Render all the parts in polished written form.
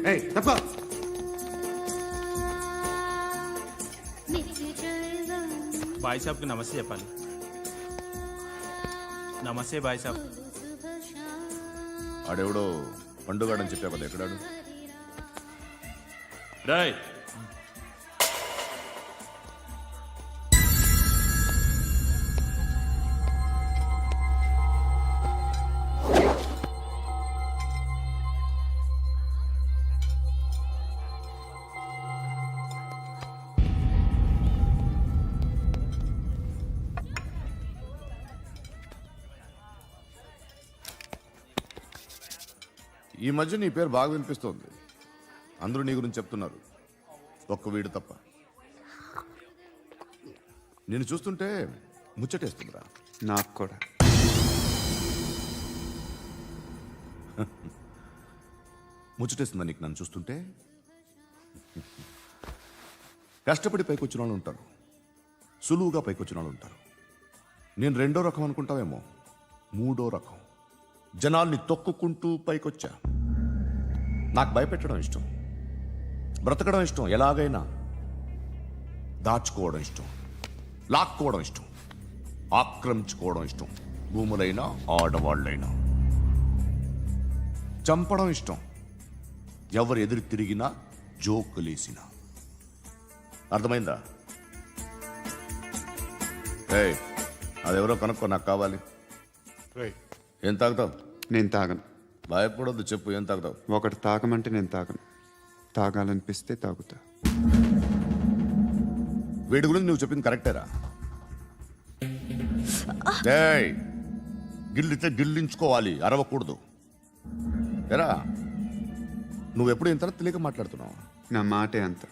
తప్ప బాయ్ సాబ్కి నమస్తే చెప్పాలి. నమస్తే బాయ్ సాబ్. ఆడెవడో పండుగాడని చెప్పా కదా, ఎక్కడాడు? రాయ్ ఈ మధ్య నీ పేరు బాగా వినిపిస్తోంది. అందరూ నీ గురించి చెప్తున్నారు, ఒక్క వీడు తప్ప. నేను చూస్తుంటే ముచ్చటేస్తుందిరా. నాకు కూడా. ముచ్చటేస్తుందా నీకు నన్ను చూస్తుంటే? కష్టపడి పైకొచ్చిన వాళ్ళు ఉంటారు, సులువుగా పైకొచ్చిన వాళ్ళు ఉంటారు. నేను రెండో రకం అనుకుంటావేమో, మూడో రకం. జనాల్ని తొక్కుకుంటూ పైకొచ్చా. నాకు భయపెట్టడం ఇష్టం, బ్రతకడం ఇష్టం, ఎలాగైనా దాచుకోవడం ఇష్టం, లాక్కోవడం ఇష్టం, ఆక్రమించుకోవడం ఇష్టం. భూములైనా ఆడవాళ్ళైనా చంపడం ఇష్టం, ఎవరు ఎదురు తిరిగినా జోకులేసినా. అర్థమైందా? అదెవరో కనుక్కో, నాకు కావాలి. ఏం తాగుతావు? నేను తాగను. భయపడొద్దు, చెప్పు ఏం తాగుతావు? ఒకటి తాగమంటే నేను తాగను, తాగాలనిపిస్తే తాగుతా. వీడి గురించి నువ్వు చెప్పింది కరెక్టేరా? గిల్లితే గిల్లించుకోవాలి, అరవకూడదు. ఎరా, నువ్వెప్పుడు ఇంత తెలియక మాట్లాడుతున్నావు? నా మాటే అంత.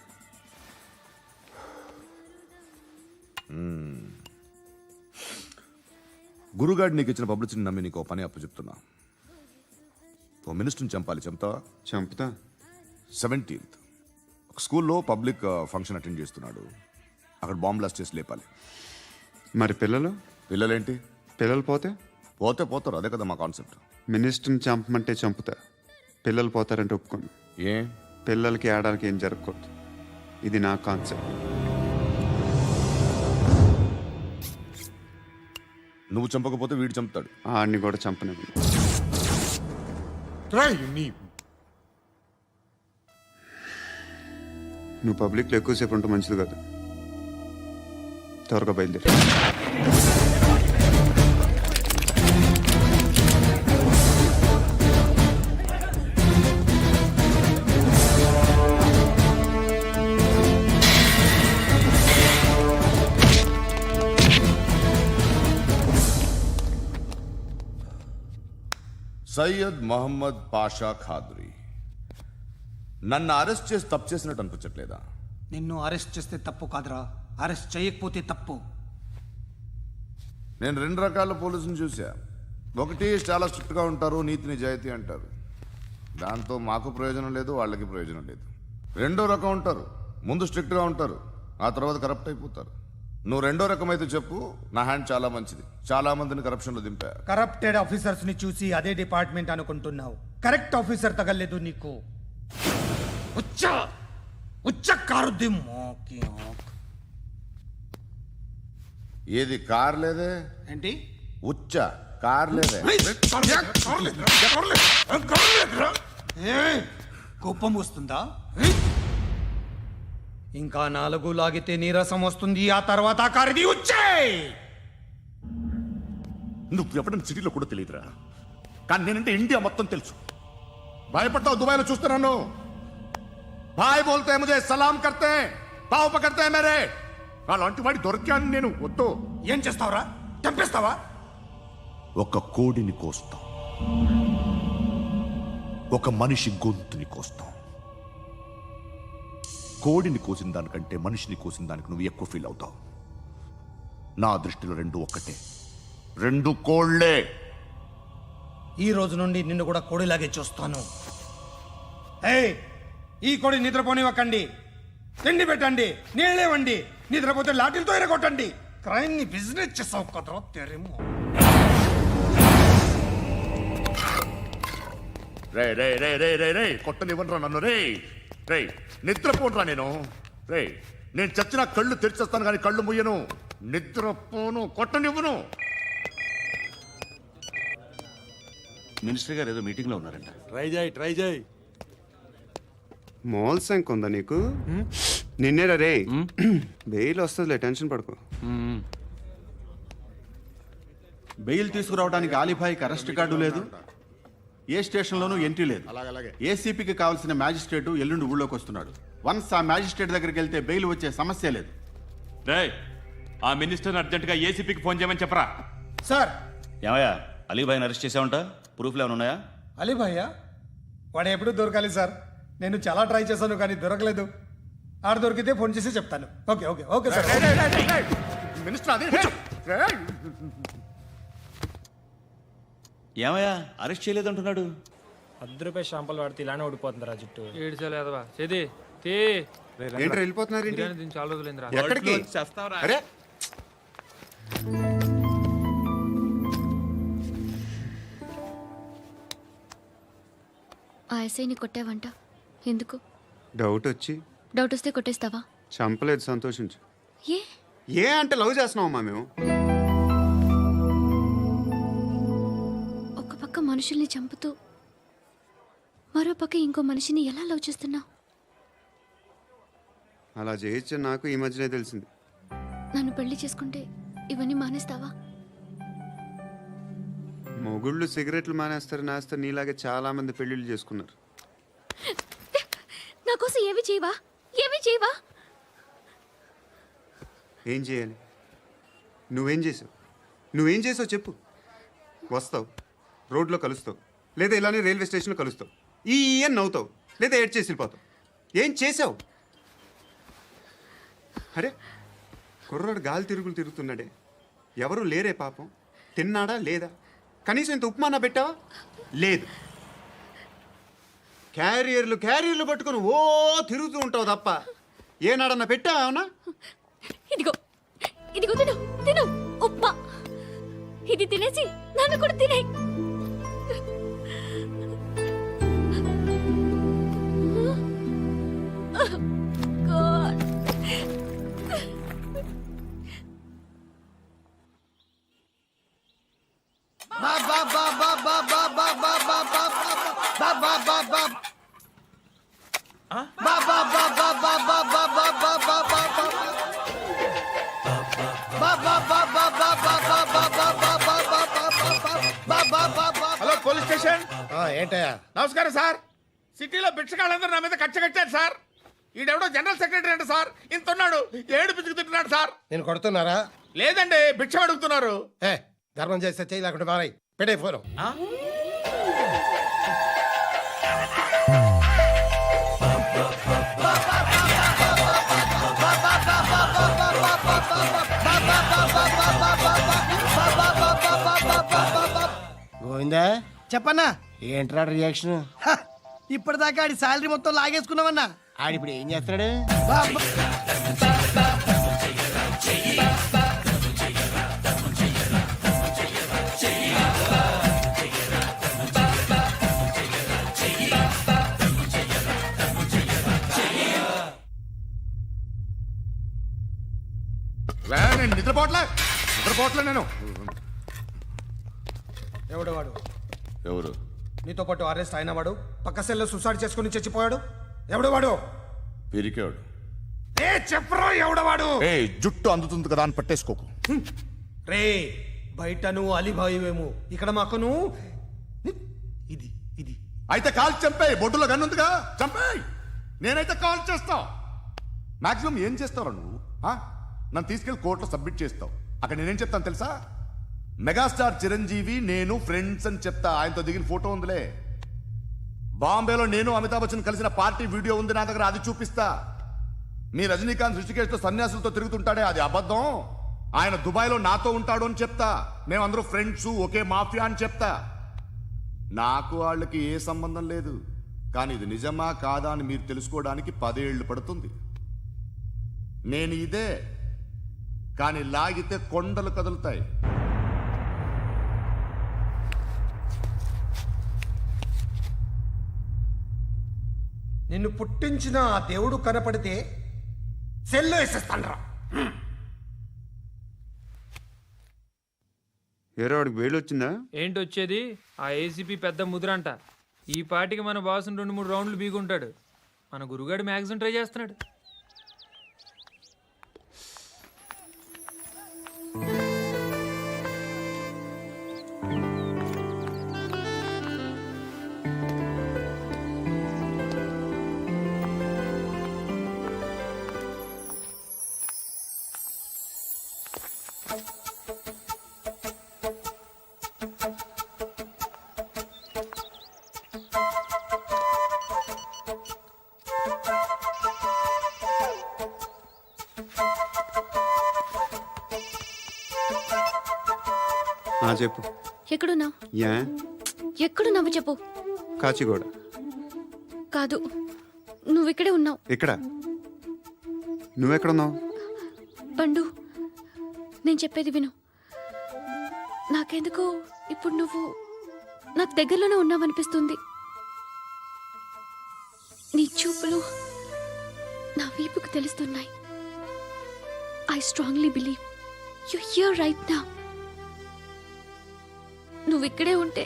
గురుగాడు నీకు ఇచ్చిన పబ్లిసిటీని నమ్మి నీకు పని అప్పు చెప్తున్నా. ఓ మినిస్టర్ని చంపాలి, చంపుతావా? చంపుతా. 17th ఒక స్కూల్లో పబ్లిక్ ఫంక్షన్ అటెండ్ చేస్తున్నాడు, అక్కడ బాంబ్ బ్లాస్ట్ చేసి లేపాలి. మరి పిల్లలు? పిల్లలేంటి? పిల్లలు పోతే పోతారు, అదే కదా మా కాన్సెప్ట్. మినిస్టర్ని చంపమంటే చంపుతా, పిల్లలు పోతారంటే ఒప్పుకోను. ఏ? పిల్లలకి ఆడడానికి ఏం జరగకూడదు, ఇది నా కాన్సెప్ట్. నువ్వు చంపకపోతే వీడు చంపుతాడు. ఆడిని కూడా చంపనివ్వను. నువ్వు పబ్లిక్లో ఎక్కువసేపు ఉంటే మంచిది కాదు. త్వరగా బయలుదేరి. సయ్యద్ మహమ్మద్ పాషా ఖాద్రీ నన్ను అరెస్ట్ చేసి తప్పు చేసినట్టు అనిపించట్లేదా? నిన్ను అరెస్ట్ చేస్తే తప్పు కాదురా, అరెస్ట్ చేయకపోతే తప్పు. నేను 2 రకాల పోలీసుని చూసా. ఒకటి చాలా స్ట్రిక్ట్గా ఉంటారు, నీతి నిజాయితీ అంటారు, దాంతో మాకు ప్రయోజనం లేదు, వాళ్ళకి ప్రయోజనం లేదు. రెండో రకం ఉంటారు, ముందు స్ట్రిక్ట్గా ఉంటారు, ఆ తర్వాత కరప్ట్ అయిపోతారు. నువ్వు రెండో రకం అయితే చెప్పు, నా హ్యాండ్ చాలా మంచిది, చాలా మందిని కరప్షన్లో దింపా. కరప్టెడ్ ఆఫీసర్స్ ని చూసి అదే డిపార్ట్మెంట్ అనుకుంటున్నావు, కరెక్ట్ ఆఫీసర్ తగలేదు నీకు. ఏది కార్ లేదే? ఏంటి? ఉచ్చ కార్ లేదే? కోపం వస్తుందా? ఇంకా 4 లాగితే నీరసం వస్తుంది, ఆ తర్వాత కారిది వచ్చే. నువ్వు ఎప్పుడైనా సిటీలో కూడా తెలియదురా, కానీ నేనంటే ఇండియా మొత్తం తెలుసు. భయపడతావు? దుబాయ్లో చూస్తున్నాను. భాయ్ బోల్తే ముజే సలాం కర్తే, పావు పకడ్తే మేరే. అలాంటి వాడి దొరికాను నేను. వద్దు. ఏం చేస్తావురా? చంపేస్తావా? ఒక కోడిని కోస్తాం, ఒక మనిషి గొంతుని కోస్తాం. కోడిని కోసిన దానికంటే మనిషిని కోసిన దానికి నువ్వు ఎక్కువ ఫీల్ అవుతావు. నా దృష్టిలో 2 ఒక్కటే, 2 కోళ్లే. ఈ రోజు నుండి నిన్ను కూడా కోడిలాగే చూస్తాను. ఈ కోడి నిద్రపోనివ్వకండి, తిండి పెట్టండి, నీళ్ళేవండి. నిద్రపోతే లాఠీలతో ఎరగొట్టండి. క్రైమ్ ని బిజినెస్ చేసావు కదరా తెరేమో. రే రే రే రే రే రే కొట్టనివ్వనరా నన్ను రే రే నిద్రపోనరా నేను రే నేను చచ్చిన కళ్ళు తెరిచేస్తాను కానీ కళ్ళు ముయ్యను నిద్రపోను కొట్టనివ్వను. మినిస్టర్ గారు ఏదో మీటింగ్ లో ఉన్నారంట. ట్రై చేయి మోల్ సంక్ ఉందా నీకు? నిన్నేరా రే బెయిల్ వస్తుందిలే, టెన్షన్ పడుకో. బెయిల్ తీసుకురావడానికి ఆలిభాయికి అరెస్ట్ కార్డు లేదు, ఏ స్టేషన్లోనూ ఎంట్రీ లేదు. ఏసీపీకి కావాల్సిన మ్యాజిస్ట్రేటు ఎల్లుండి ఊళ్ళోకి వస్తున్నాడు. వన్స్ ఆ మ్యాజిస్ట్రేట్ దగ్గరికి వెళ్తే బెయిల్ వచ్చే సమస్య లేదు. రేయ్ ఆ మినిస్టర్ని అర్జెంటుగా ఏసీపీకి ఫోన్ చేయమని చెప్పరా. సార్ ఏమయ్యా అలీభాయిని అరెస్ట్ చేసావంట? ప్రూఫ్లు ఏమైనా ఉన్నాయా? అలీ భయ్యా వాడు ఎప్పుడు దొరకాలి సార్? నేను చాలా ట్రై చేశాను కానీ దొరకలేదు. ఆడ దొరికితే ఫోన్ చేసి చెప్తాను. Okay okay okay sir. Minister అది ఏమయ్యా అరెస్ట్ చేయలేదంటున్నాడు? ₹10 షాంపూలు వాడితే ఇలానే ఓడిపోతుందిరా జుట్టు. ఏడ్చలేదవా చేది తీ ఏంట్రా వెళ్ళిపోతున్నారు ఏంటి? దీని చాలా రోజులైందిరా. ఎక్కడికి? చేస్తావరా? అరే ఆ ఎస్ఐని కొట్టావంట, ఎందుకు? డౌట్ వచ్చి. డౌట్ వస్తే కొట్టేస్తావా? చంపలేదు, సంతోషించు. ఏ ఏ అంటే లవ్ చేస్తున్నావమ్మా మేము. ఒక పక్క మనుషుల్ని చంపుతూ మరో పక్క ఇంకో మనిషిని ఎలా లవ్ చేస్తున్నావు? అలా చేయొచ్చని నాకు ఈ మధ్యనే తెలిసింది. నన్ను పెళ్లి చేసుకుంటే ఇవన్నీ మానేస్తావా? మొగుళ్ళు సిగరెట్లు మానేస్తారు, నేస్తారు. నీలాగే చాలా మంది పెళ్లిళ్ళు చేసుకున్నారు. నా కోసం ఏమి చేయవా? ఏమి చేయవా? ఏం చేయాలి? నువ్వేం చేసావు? నువ్వేం చేసావు చెప్పు. వస్తావు, రోడ్లో కలుస్తావు, లేదా ఇలానే రైల్వే స్టేషన్లో కలుస్తావు, ఈ అని నవ్వుతావు, లేదా ఏడ్ చేసి వెళ్ళిపోతావు. ఏం చేసావు? అరే కుర్రాడు గాలి తిరుగులు తిరుగుతున్నాడే, ఎవరు లేరే పాపం. తిన్నాడా లేదా? కనీసం ఇంత ఉప్మానా పెట్టావా? లేదు. క్యారియర్లు పట్టుకొని ఓ తిరుగుతూ ఉంటావు తప్ప ఏనాడన్నా పెట్టావా? అవునా? ఇదిగో ఇదిగో తిను తిను ఉప్మా. ఇది తినేసి నన్ను కూడా తినే. God. Hello police station. ఏంటయ్యా? నమస్కారం సార్. సిటీలో భిక్షగాళ్ళందరూ నా మీద కక్ష కట్టారు సార్. ఈడెవడో జనరల్ సెక్రటరీ అంట సార్. ఇంత ఉన్నాడు, ఏడు పిచ్చుకు తింటున్నాడు సార్. నేను కొడుతున్నారా? లేదండి, భిక్ష అడుగుతున్నారు. ఏ ధర్మం చేస్తే చేయి, లేకుండా మారాయి. పెట్టే ఫోను. గోవిందా చెప్పన్నా. ఏంట్రా రియాక్షన్? ఇప్పటిదాకా ఆడి శాలరీ మొత్తం లాగేసుకున్నావన్నా. ఆడిప్పుడు ఏం చేస్తున్నాడు? నేను నిద్రపోవట్లే నేను. ఎవడు వాడు? ఎవరు? నీతో పాటు అరెస్ట్ అయిన వాడు, పక్క సెల్లో సూసైడ్ చేసుకుని చచ్చిపోయాడు. ఎవడు వాడు? పిరికాడు. ఏ చెప్పరా ఎవడవాడు? ఏ జుట్టు అందుతుంది కదా అని పట్టేసుకోకు. రే బయట నువ్వు అలీభాయివేమో, ఇక్కడ మాకు నువ్వు ఇది ఇది. అయితే కాల్ చంపేయి, బొడ్డులో గన్నుందిగా చంపేయి. నేనైతే కాల్ చేస్తా. మాక్సిమం ఏం చేస్తావు నువ్వు? నన్ను తీసుకెళ్లి కోర్టులో సబ్మిట్ చేస్తావు. అక్కడ నేనేం చెప్తాను తెలుసా? మెగాస్టార్ చిరంజీవి నేను ఫ్రెండ్స్ అని చెప్తా. ఆయనతో దిగిన ఫోటో ఉందిలే. బాంబేలో నేను అమితాబ్ బచ్చన్ కలిసిన పార్టీ వీడియో ఉంది నా దగ్గర, అది చూపిస్తా. మీ రజనీకాంత్ ఋషికేశ్తో సన్యాసులతో తిరుగుతుంటాడే, అది అబద్ధం. ఆయన దుబాయ్లో నాతో ఉంటాడు అని చెప్తా. మేమందరూ ఫ్రెండ్స్, ఒకే మాఫియా అని చెప్తా. నాకు వాళ్ళకి ఏ సంబంధం లేదు. కానీ ఇది నిజమా కాదా అని మీరు తెలుసుకోవడానికి 10 ఏళ్ళు పడుతుంది. నేను ఇదే, కానీ లాగితే కొండలు కదులుతాయి. నిన్ను పుట్టించిన ఆ దేవుడు కనపడితే సెల్లో వేసేస్తానరా. ఏరో వాడికి వేలు వచ్చిందా? ఏంటి వచ్చేది? ఆ ఏసీపీ పెద్ద ముద్రంట. ఈ పాటికి మన బాసుని 2-3 రౌండ్లు బీగుంటాడు. మన గురుగాడు మ్యాక్సిమం ట్రై చేస్తున్నాడు. చెప్పు. ఎక్కడున్నావు? యా ఎక్కడున్నావు చెప్పు. కాచిగూడ. కాదు, నువ్వు ఇక్కడే ఉన్నావు. ఇక్కడ నువ్వెక్కడున్నావు? పండు, నేను చెప్పేది విను. నాకెందుకో ఇప్పుడు నువ్వు నాకు దగ్గరలోనే ఉన్నావనిపిస్తుంది. నీ చూపులు నా వీపుకు తెలుస్తున్నాయి. I strongly believe you here right now. నువ్వు ఇక్కడే ఉంటే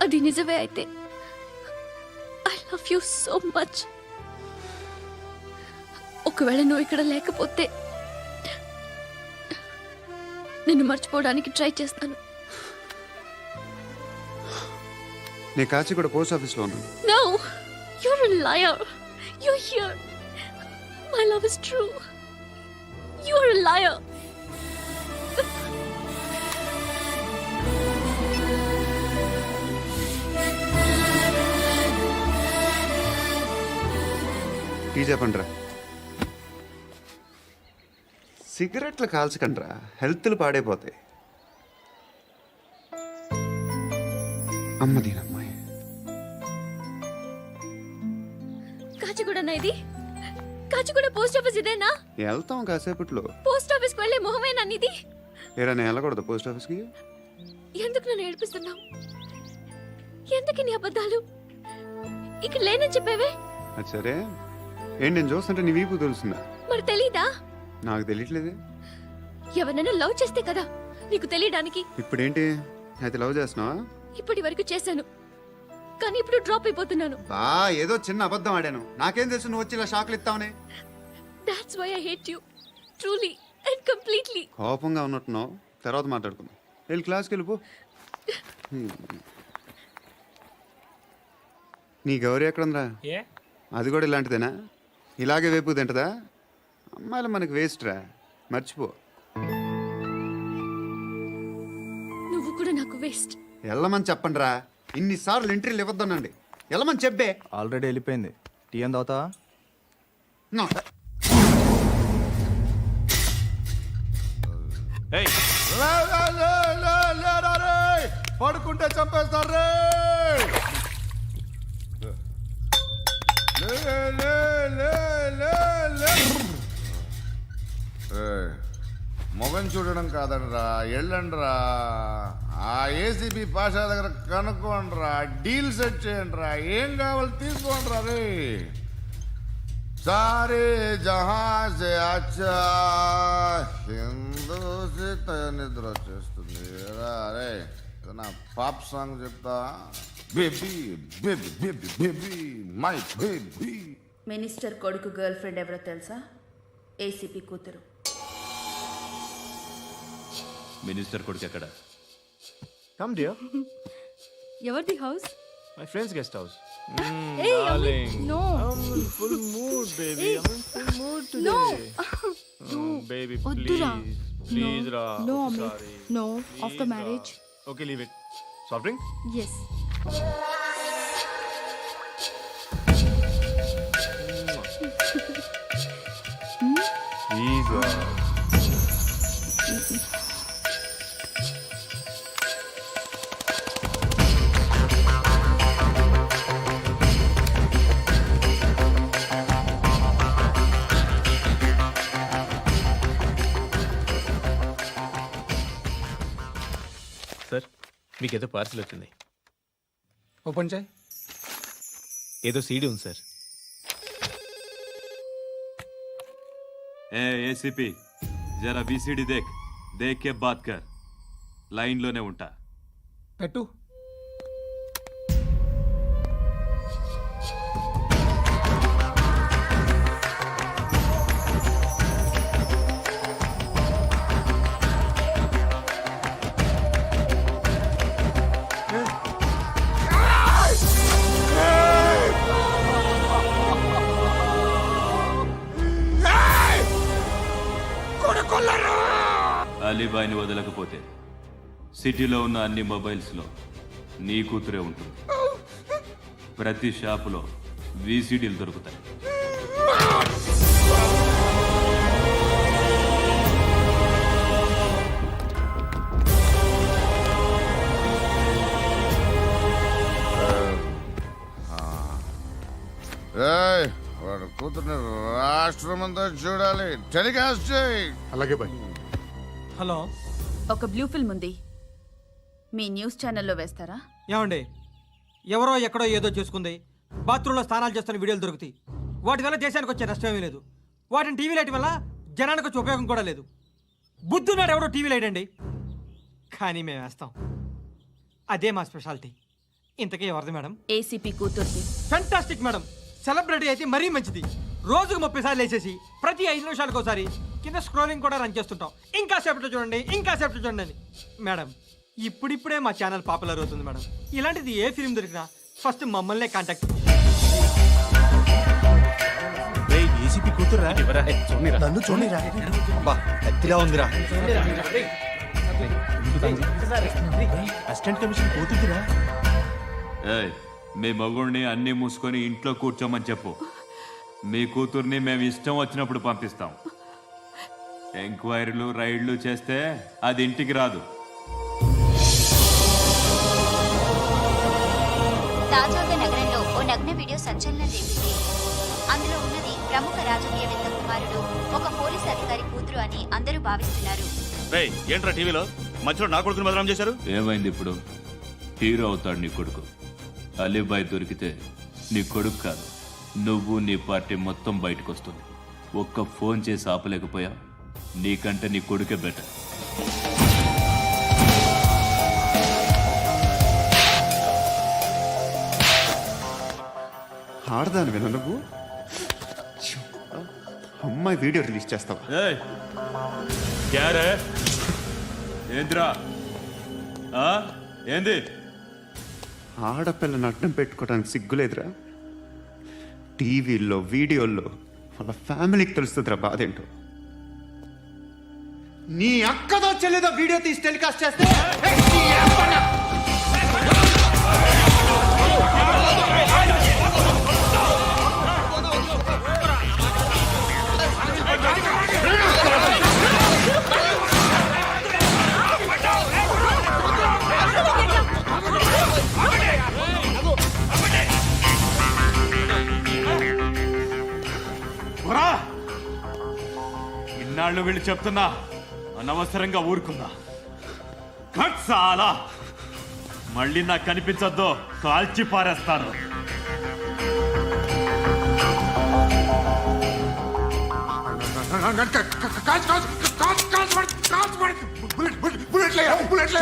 అది నిజమే అయితే I love you so much. ఒకవేళ నువ్వు ఇక్కడ లేకపోతే నిన్ను మర్చిపోవడానికి ట్రై చేస్తాను. నేను కాచిగూడ పోస్ట్ ఆఫీస్లో ఉన్నాను. No, you're a liar. You're here. My love is true. You're a liar. Tea చెప్పండిరా. సిగరెట్లు కాల్చకండ్రా, హెల్త్లు పాడైపోతాయి. అమ్మదీనమ్మాయి. కాచిగూడనా ఇది? కాచిగూడ పోస్ట్ ఆఫీస్ ఇదేనా? వెళ్తాం కాసేపట్లో. పోస్ట్ ఆఫీస్కి వెళ్ళే మొహమేనా ఇది? ఏరా నేను వెళ్ళకూడదు పోస్ట్ ఆఫీస్కి? ఎందుకు నన్ను ఏడిపిస్తున్నావు? ఎందుకు నీ అబద్ధాలు? ఇక్కడ లేనని చెప్పేవే. అది సరే, ఏంటి నేను చూస్తుంటే నీ వీపు తెలుస్తుందా? మరి తెలీదా? నాకు తెలియట్లేదే. ఎవరైనా లవ్ చేస్తే కదా నీకు తెలియడానికి. ఇప్పుడేంటి అయితే లవ్ చేస్తున్నావా? ఇప్పటి వరకు చేశాను, కానీ ఇప్పుడు డ్రాప్ అయిపోతున్నాను. ఏదో చిన్న అబద్ధం ఆడాను. నాకేం తెలుసు నువ్వు వచ్చి ఇలా షాక్లు ఇస్తావనే. That's why I hate you. Truly and completely. కోపంగా ఉన్నట్టున్నావు, తర్వాత మాట్లాడుకుందాం. వెళ్ళి క్లాస్కి వెళ్ళిపో. నీ గౌరీ ఎక్కడుందిరా? ఏ అది కూడా ఇలాంటిదేనా? ఇలాగే వేపు తింటదా? అమ్మాయిలు మనకి వేస్ట్ రా, మర్చిపో. నువ్వు కూడా నాకు వేస్ట్. వెళ్ళమని చెప్పండి రా. ఇన్నిసార్లు ఎంట్రీలు ఇవ్వద్దనండి. వెళ్ళమని చెప్పే. ఆల్రెడీ వెళ్ళిపోయింది. టీ అని తాగుతావా? No. ఏయ్, పడుకుంటే చంపేస్తారు రే. మొగం చూడడం కాదండ్రా, వెళ్ళండ్రా. ఆ ఏసీబీ పాషా దగ్గర కనుక్కోండ్రా, డీల్ సెట్ చేయండిరా, ఏం కావాలి తీసుకోండిరా రే. సారే జహాజే అచ్చా హిందూ నిద్ర వచ్చేస్తుంది రే. నా పాప్ సాంగ్ చెప్తా. Baby baby baby baby my baby. Minister కొడుకు గర్ల్ ఫ్రెండ్ ఎవరో తెలుసా? ఏసీపీ కూతురు. మినిస్టర్ కొడుకు ఎక్కడ? Come dear. ఎవరిది house? My friends guest house. No. Full mood baby. Full mood today. No. Baby వద్దురా. ప్లీజ్ రా. No, no. After marriage. Okay leave it. Soft drink? Yes. Please రా. Sir, మీకేదో parcel వచ్చింది. Open చేయి. ఏదో CD ఉంది సార్. ఏ ఏసీపీ జరా బీసీడీ దేక్ దేక్ కే బాత్ కర్. లైన్లోనే ఉంటా. పెట్టు. అలీబాయిని వదలకపోతే సిటీలో ఉన్న అన్ని మొబైల్స్లో నీ కూతురే ఉంటుంది. ప్రతి షాపులో వీసీడీలు దొరుకుతాయి. ఏయ్, వాడు కూతుర్ని రాష్ట్రమంతా చూడాలి. టెలికాస్ట్ చేయి. అలాగే బాయ్. హలో, ఒక బ్లూ ఫిల్మ్ ఉంది, మీ న్యూస్ ఛానల్లో వేస్తారా? ఏమండి, ఎవరో ఎక్కడో ఏదో చేసుకుంది, బాత్రూంలో స్నానాలు చేస్తున్న వీడియోలు దొరుకుతాయి. వాటి వల్ల దేశానికి వచ్చే నష్టమేమీ లేదు. వాటిని టీవీ లైట్ వల్ల జనానికి వచ్చే ఉపయోగం కూడా లేదు. బుద్ధున్నాడు ఎవడో టీవీ లైట్ అండి, కానీ మేము వేస్తాం. అదే మా స్పెషాలిటీ. ఇంతకీ ఎవరిది మేడం? ఏసీపీ కూతుర్ది. Fantastic madam. సెలబ్రిటీ అయితే మరీ మంచిది. రోజుకు 30 సార్లు వేసేసి ప్రతి 5 నిమిషాలకు ఒకసారి కింద స్క్రోలింగ్ కూడా రన్ చేస్తుంటాం. ఇంకా సేపట్లో చూడండి, ఇంకా సేపట్లో చూడండి అని. మేడం, ఇప్పుడిప్పుడే మా ఛానల్ పాపులర్ అవుతుంది మేడం. ఇలాంటిది ఏ ఫిల్మ్ దొరికినా ఫస్ట్ మమ్మల్నే కాంటాక్ట్. ఏసీపీ కూతురా? నన్ను చూడరా, అతిలా ఉందిరా. అసిస్టెంట్ కమిషన్ కూతురా? ఏయ్, మీ మగుడిని అన్నీ మూసుకొని ఇంట్లో కూర్చోమని చెప్పు. మీ కూతుర్ని మేము ఇష్టం వచ్చినప్పుడు పంపిస్తాం. ఎంక్వైరీలు రైడ్లు చేస్తే అది ఇంటికి రాదు. తాజాగా నగరంలో ఓ నగ్న వీడియో సంచలనం రేపింది. అందులో ఉన్నది ప్రముఖ రాజకీయవేత్త కుమారుడు, ఒక పోలీస్ అధికారి కూతురు అని అందరూ భావిస్తున్నారు. ఏంట్రా టీవీలో మధ్యలో నా కొడుకుని బదనాం చేశారు? ఏమైంది ఇప్పుడు? హీరో అవుతాడు నీ కొడుకు. అలీబాయ్ దొరికితే నీ కొడుకు కాదు, నువ్వు నీ పార్టీ మొత్తం బయటకు వస్తుంది. ఒక్క ఫోన్ చేసి ఆపలేకపోయా, నీకంటే నీ కొడుకే బెటర్. ఆడదాను విన నువ్వు. అమ్మాయి వీడియో రిలీజ్ చేస్తావా? ఏంద్రా ఏంది? ఆడపిల్లని అడ్డం పెట్టుకోవడానికి సిగ్గులేదురా? టీవీల్లో వీడియోల్లో వాళ్ళ ఫ్యామిలీకి తెలుస్తుందిరా బాధేంటో. నీ అక్కదో చెల్లిదో వీడియో తీసి టెలికాస్ట్ చేస్తే ఇన్నాళ్ళు వీళ్ళు చెప్తున్నా అనవసరంగా ఊరుకున్నా. చాలా మళ్ళీ నాకు కనిపించొద్దు, కాల్చి పారేస్తాను. बुलेट ले, बुलेट ले।